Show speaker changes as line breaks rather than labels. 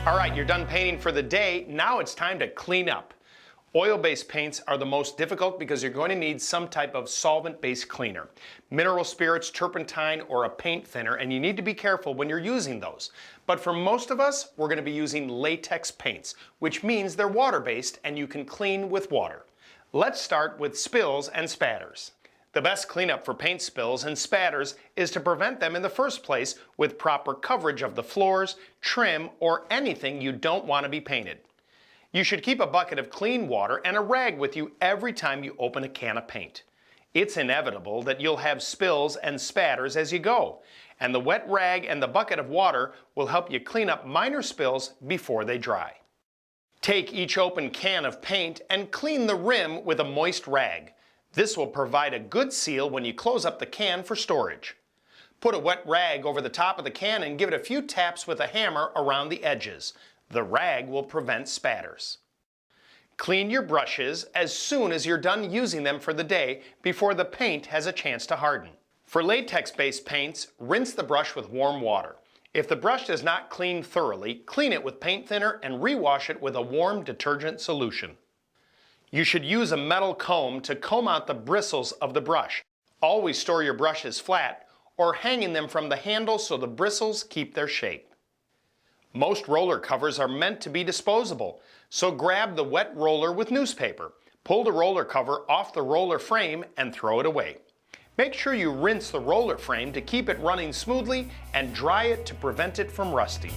All right, you're done painting for the day. Now it's time to clean up. Oil-based paints are the most difficult because you're going to need some type of solvent-based cleaner. Mineral spirits, turpentine, or a paint thinner, and you need to be careful when you're using those. But for most of us, we're going to be using latex paints, which means they're water-based and you can clean with water. Let's start with spills and spatters. The best cleanup for paint spills and spatters is to prevent them in the first place with proper coverage of the floors, trim, or anything you don't want to be painted. You should keep a bucket of clean water and a rag with you every time you open a can of paint. It's inevitable that you'll have spills and spatters as you go, and the wet rag and the bucket of water will help you clean up minor spills before they dry. Take each open can of paint and clean the rim with a moist rag. This will provide a good seal when you close up the can for storage. Put a wet rag over the top of the can and give it a few taps with a hammer around the edges. The rag will prevent spatters. Clean your brushes as soon as you're done using them for the day before the paint has a chance to harden. For latex-based paints, rinse the brush with warm water. If the brush does not clean thoroughly, clean it with paint thinner and rewash it with a warm detergent solution. You should use a metal comb to comb out the bristles of the brush. Always store your brushes flat or hanging them from the handle so the bristles keep their shape. Most roller covers are meant to be disposable, so grab the wet roller with newspaper. Pull the roller cover off the roller frame and throw it away. Make sure you rinse the roller frame to keep it running smoothly and dry it to prevent it from rusting.